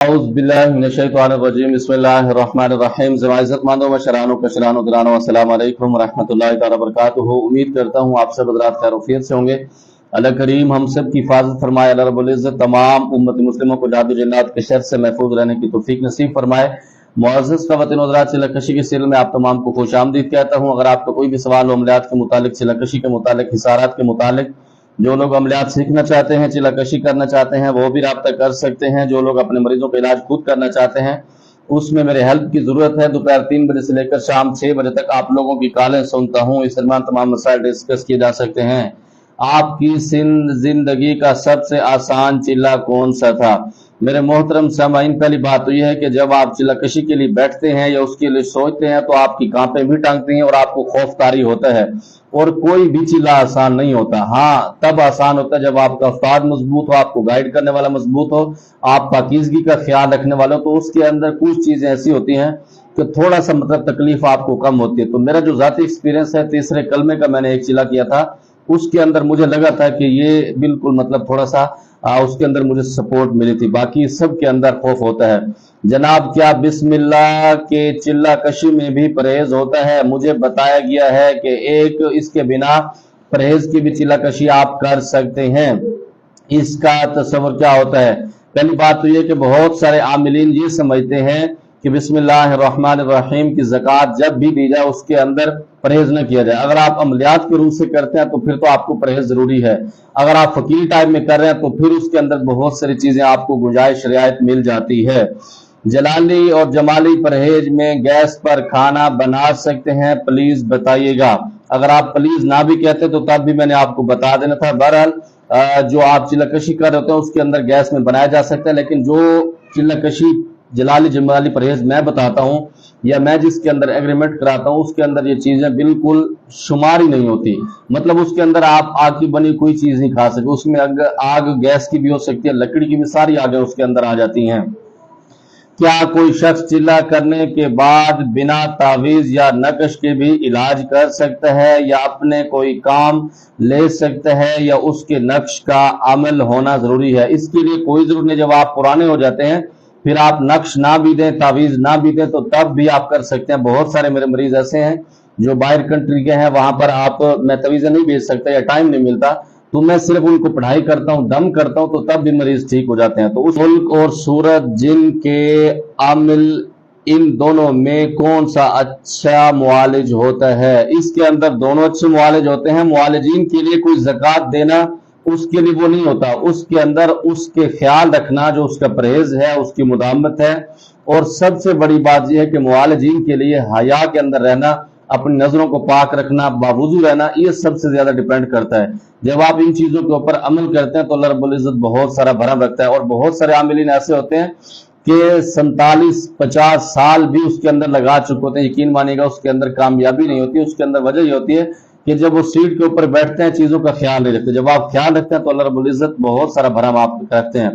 اعوذ باللہ من الشیطان الرجیم بسم اللہ الرحمن الرحیم عزت مندوں و شرانوں کشرانوں گرانوں السلام علیکم ورحمۃ اللہ تعالی وبرکاتہ۔ امید کرتا ہوں آپ سب حضرات خیر وعافیت سے ہوں گے۔ اللہ کریم ہم سب کی حفاظت فرمائے، اللہ رب العزت تمام امت مسلموں کو جہاد و جنات کے شر سے محفوظ رہنے کی توفیق نصیب فرمائے۔ معزز خواتین و حضرات، چلہ کشی کے سلسلے میں آپ تمام کو خوش آمدید کہتا ہوں۔ اگر آپ کا کوئی بھی سوال ہو عملیات کے متعلق، چلہ کشی کے متعلق، حصارات کے متعلق، جو لوگ عملیات سیکھنا چاہتے ہیں، چلہ کشی کرنا چاہتے ہیں، وہ بھی رابطہ کر سکتے ہیں۔ جو لوگ اپنے مریضوں کا علاج خود کرنا چاہتے ہیں، اس میں میرے ہیلپ کی ضرورت ہے۔ دوپہر 3 بجے سے لے کر شام 6 بجے تک آپ لوگوں کی کالیں سنتا ہوں۔ اس درمیان تمام مسائل ڈسکس کیے جا سکتے ہیں۔ آپ کی زندگی کا سب سے آسان چلہ کون سا تھا؟ میرے محترم سامعین، پہلی بات تو یہ ہے کہ جب آپ چلہ کشی کے لیے بیٹھتے ہیں یا اس کے لیے سوچتے ہیں تو آپ کی کانپیں بھی ٹانگتی ہیں اور آپ کو خوف طاری ہوتا ہے، اور کوئی بھی چلہ آسان نہیں ہوتا۔ ہاں، تب آسان ہوتا ہے جب آپ کا استاد مضبوط ہو، آپ کو گائیڈ کرنے والا مضبوط ہو، آپ پاکیزگی کا خیال رکھنے والا ہو، تو اس کے اندر کچھ چیزیں ایسی ہوتی ہیں کہ تھوڑا سا تکلیف آپ کو کم ہوتی ہے۔ تو میرا جو ذاتی ایکسپیرینس ہے، تیسرے کلمے کا میں نے ایک چلہ کیا تھا، اس کے اندر مجھے لگا تھا کہ یہ بالکل تھوڑا سا اس کے اندر مجھے سپورٹ ملی تھی، باقی سب کے اندر خوف ہوتا ہے۔ جناب، کیا بسم اللہ کے چلہ کشی میں بھی پرہیز ہوتا ہے؟ مجھے بتایا گیا ہے کہ ایک اس کے بنا پرہیز کی بھی چلہ کشی آپ کر سکتے ہیں۔ اس کا تصور کیا ہوتا ہے؟ پہلی بات تو یہ کہ بہت سارے عاملین یہ سمجھتے ہیں کہ بسم اللہ الرحمن الرحیم کی زکوٰۃ جب بھی دی جائے اس کے اندر پرہیز نہ کیا جائے۔ اگر آپ عملیات کے روح سے کرتے ہیں تو پھر تو آپ کو پرہیز ضروری ہے۔ اگر آپ فقیر ٹائم میں کر رہے ہیں تو پھر اس کے اندر بہت ساری چیزیں آپ کو گنجائش رعایت مل جاتی ہے۔ جلالی اور جمالی پرہیز میں گیس پر کھانا بنا سکتے ہیں؟ پلیز بتائیے گا۔ اگر آپ پلیز نہ بھی کہتے تو تب بھی میں نے آپ کو بتا دینا تھا۔ بہرحال جو آپ چلہ کشی کر رہے ہوتے ہیں اس کے اندر گیس میں بنایا جا سکتا ہے، لیکن جو چلہ کشی جلالی جمالی پرہیز میں بتاتا ہوں یا میں جس کے اندر ایگریمنٹ کراتا ہوں، اس کے اندر یہ چیزیں بالکل شمار ہی نہیں ہوتی۔ اس کے اندر آپ آگ کی بنی کوئی چیز نہیں کھا سکتے۔ اس میں آگ گیس کی بھی ہو سکتی ہے، لکڑی کی بھی، ساری آگیں اس کے اندر آ جاتی ہیں۔ کیا کوئی شخص چلہ کرنے کے بعد بنا تعویذ یا نقش کے بھی علاج کر سکتا ہے، یا اپنے کوئی کام لے سکتا ہے، یا اس کے نقش کا عمل ہونا ضروری ہے؟ اس کے لیے کوئی ضرورت نہیں۔ جب آپ پرانے ہو جاتے ہیں پھر آپ نقش نہ بھی دیں، تعویذ نہ بھی دیں، تو تب بھی آپ کر سکتے ہیں۔ بہت سارے میرے مریض ایسے ہیں جو باہر کنٹری کے ہیں، وہاں پر میں تعویذیں نہیں بھیج سکتا یا ٹائم نہیں ملتا، تو میں صرف ان کو پڑھائی کرتا ہوں، دم کرتا ہوں، تو تب بھی مریض ٹھیک ہو جاتے ہیں۔ تو اس ملک اور صورت جن کے عامل، ان دونوں میں کون سا اچھا معالج ہوتا ہے؟ اس کے اندر دونوں اچھے معالج ہوتے ہیں۔ معالجین کے لیے کوئی زکوٰۃ دینا اس کے لیے وہ نہیں ہوتا، اس کے اندر اس کے خیال رکھنا، جو اس کا پرہیز ہے، اس کی مداومت ہے، اور سب سے بڑی بات یہ ہے کہ معالجین کے لیے حیا کے اندر رہنا، اپنی نظروں کو پاک رکھنا، باوضو رہنا، یہ سب سے زیادہ ڈیپینڈ کرتا ہے۔ جب آپ ان چیزوں کے اوپر عمل کرتے ہیں تو اللہ رب العزت بہت سارا بھرم رکھتا ہے۔ اور بہت سارے عاملین ایسے ہوتے ہیں کہ 47-50 سال بھی اس کے اندر لگا چکے ہوتے ہیں، یقین مانیے گا اس کے اندر کامیابی نہیں ہوتی۔ اس کے اندر وجہ یہ ہوتی ہے کہ جب وہ سیٹ کے اوپر بیٹھتے ہیں چیزوں کا خیال نہیں رکھتے۔ جب آپ خیال رکھتے ہیں تو اللہ رب العزت بہت سارا بھرم آپ رکھتے ہیں۔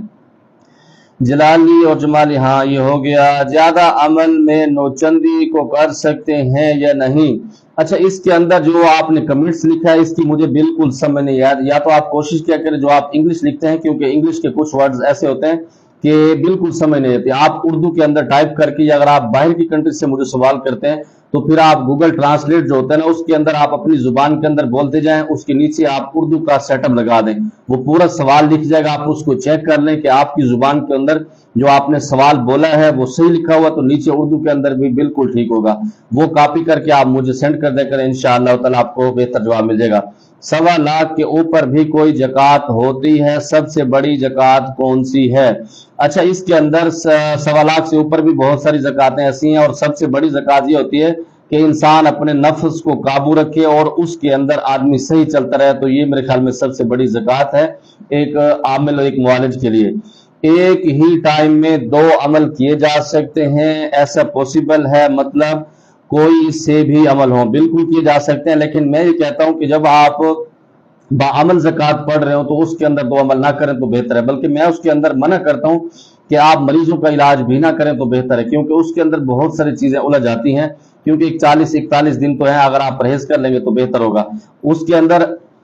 جلالی اور جمالی، ہاں یہ ہو گیا۔ زیادہ عمل میں نوچندی کو کر سکتے ہیں یا نہیں؟ اچھا، اس کے اندر جو آپ نے کمنٹس لکھا ہے اس کی مجھے بالکل سمجھ نہیں آیا۔ یا تو آپ کوشش کیا کریں جو آپ انگلش لکھتے ہیں، کیونکہ انگلش کے کچھ ورڈز ایسے ہوتے ہیں کہ بالکل سمجھ نہیں آتے۔ آپ اردو کے اندر ٹائپ کر کے، یا اگر آپ باہر کی کنٹری سے مجھے سوال کرتے ہیں تو پھر آپ گوگل ٹرانسلیٹ جو ہوتا ہے نا، اس کے اندر آپ اپنی زبان کے اندر بولتے جائیں، اس کے نیچے آپ اردو کا سیٹ اپ لگا دیں، وہ پورا سوال لکھ جائے گا۔ آپ اس کو چیک کر لیں کہ آپ کی زبان کے اندر جو آپ نے سوال بولا ہے وہ صحیح لکھا ہوا، تو نیچے اردو کے اندر بھی بالکل ٹھیک ہوگا۔ وہ کاپی کر کے آپ مجھے سینڈ کر دیں کریں، انشاءاللہ تعالی آپ کو بہتر جواب مل جائے گا۔ 1.25 لاکھ کے اوپر بھی کوئی زکوٰۃ ہوتی ہے؟ سب سے بڑی زکوٰۃ کون سی ہے؟ اچھا، اس کے اندر 1.25 لاکھ سے اوپر بھی بہت ساری زکوٰتیں ایسی ہیں، اور سب سے بڑی زکوٰۃ یہ ہوتی ہے کہ انسان اپنے نفس کو قابو رکھے اور اس کے اندر آدمی صحیح چلتا رہے، تو یہ میرے خیال میں سب سے بڑی زکوٰۃ ہے ایک عامل اور ایک معالج کے لیے۔ ایک ہی ٹائم میں 2 عمل کیے جا سکتے ہیں؟ ایسا پوسیبل ہے؟ کوئی سے بھی عمل ہوں؟ بالکل کیے جا سکتے ہیں، لیکن میں یہ کہتا ہوں کہ جب آپ بعمل زکوٰۃ پڑھ رہے ہوں تو اس کے اندر 2 عمل نہ کریں تو بہتر ہے، بلکہ میں اس کے اندر منع کرتا ہوں کہ آپ مریضوں کا علاج بھی نہ کریں تو بہتر ہے، کیونکہ اس کے اندر بہت ساری چیزیں الجھ جاتی ہیں۔ کیونکہ 40-41 دن تو ہیں، اگر آپ پرہیز کر لیں گے تو بہتر ہوگا۔ اس کے اندر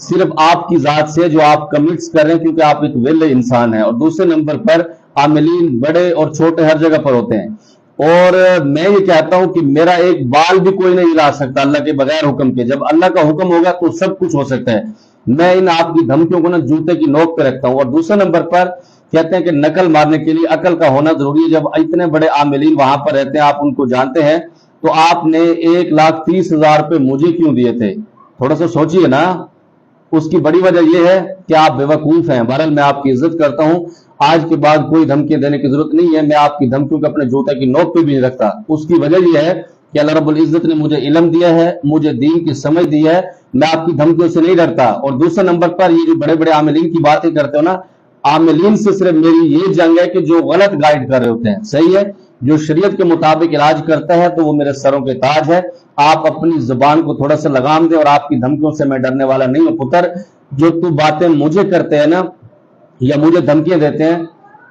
صرف آپ کی ذات سے جو آپ کمٹس کر رہے ہیں، کیونکہ آپ ایک ویل انسان ہیں، اور دوسرے نمبر پر عاملین بڑے اور چھوٹے ہر جگہ پر ہوتے ہیں، اور میں یہ کہتا ہوں کہ میرا ایک بال بھی کوئی نہیں ہلا سکتا اللہ کے بغیر حکم کے، جب اللہ کا حکم ہوگا تو سب کچھ ہو سکتا ہے۔ میں ان آپ کی دھمکیوں کو نا جوتے کی نوک پہ رکھتا ہوں۔ اور دوسرے نمبر پر کہتے ہیں کہ نقل مارنے کے لیے عقل کا ہونا ضروری ہے۔ جب اتنے بڑے عاملین وہاں پر رہتے ہیں، آپ ان کو جانتے ہیں، تو آپ نے 1,30,000 روپے مجھے کیوں دیے تھے؟ تھوڑا سا سوچئے نا۔ اس کی بڑی وجہ یہ ہے کہ آپ بے وقوف ہیں۔ بہرحال میں آپ کی عزت کرتا ہوں، آج کے بعد کوئی دھمکیاں دینے کی ضرورت نہیں ہے، میں آپ کی دھمکیوں کو اپنے جوتے کی نوک پہ بھی نہیں رکھتا۔ اس کی وجہ یہ ہے کہ اللہ رب العزت نے مجھے علم دیا ہے، مجھے دین کی سمجھ دی ہے، میں آپ کی دھمکیوں سے نہیں ڈرتا۔ اور دوسرے نمبر پر یہ جو بڑے بڑے عاملین کی باتیں کرتے ہو نا، عاملین سے صرف میری یہ جنگ ہے کہ جو غلط گائیڈ کر رہے ہوتے ہیں، صحیح ہے، جو شریعت کے مطابق علاج کرتا ہے تو وہ میرے سروں کے تاج ہے۔ آپ اپنی زبان کو تھوڑا سا لگام دیں، اور آپ کی دھمکیوں سے میں ڈرنے والا نہیں ہوں۔ پتر، جو تو باتیں مجھے کرتے ہیں نا، یا مجھے دھمکیاں دیتے ہیں،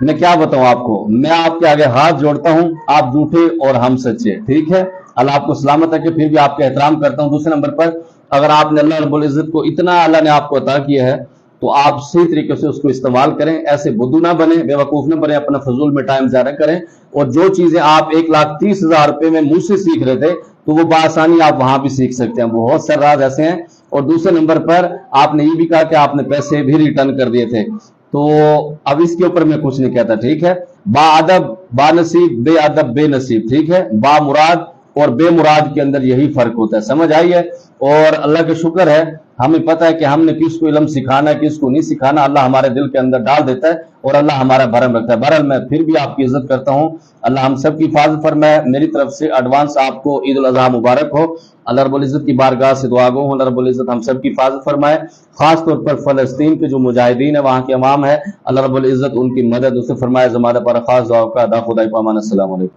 میں کیا بتاؤں آپ کو، میں آپ کے آگے ہاتھ جوڑتا ہوں، آپ جھوٹے اور ہم سچے، ٹھیک ہے؟ اللہ آپ کو سلامت ہے کہ پھر بھی آپ کا احترام کرتا ہوں۔ دوسرے نمبر پر اگر آپ نے اللہ رب العزت کو اتنا اللہ نے آپ کو عطا کیا ہے تو آپ صحیح طریقے سے اس کو استعمال کریں، ایسے بدو نہ بنیں، بے وقوف نہ بنیں، اپنا فضول میں ٹائم ضائع کریں۔ اور جو چیزیں آپ 1,30,000 روپے میں مجھ سے سیکھ رہے تھے تو وہ بآسانی آپ وہاں بھی سیکھ سکتے ہیں، بہت سے راز ایسے ہیں۔ اور دوسرے نمبر پر آپ نے یہ بھی کہا کہ آپ نے پیسے بھی ریٹرن کر دیے تھے، تو اب اس کے اوپر میں کچھ نہیں کہتا، ٹھیک ہے؟ با ادب با نصیب، بے ادب بے نصیب، ٹھیک ہے؟ با مراد اور بے مراد کے اندر یہی فرق ہوتا ہے، سمجھ آئی ہے؟ اور اللہ کا شکر ہے، ہمیں پتہ ہے کہ ہم نے کس کو علم سکھانا ہے، کس کو نہیں سکھانا، اللہ ہمارے دل کے اندر ڈال دیتا ہے، اور اللہ ہمارا بھرم رکھتا ہے۔ بہرحال میں پھر بھی آپ کی عزت کرتا ہوں، اللہ ہم سب کی حفاظت فرمائے۔ میری طرف سے ایڈوانس آپ کو عید الاضحیٰ مبارک ہو۔ اللہ رب العزت کی بارگاہ سے دعا گو ہوں، اللہ رب العزت ہم سب کی حفاظت فرمائے، خاص طور پر فلسطین کے جو مجاہدین ہیں، وہاں کے عوام ہے، اللہ رب العزت ان کی مدد اسے فرمائے۔ زمانہ پر خاص دعا کا ادا، خدا کے پامان۔ السلام علیکم۔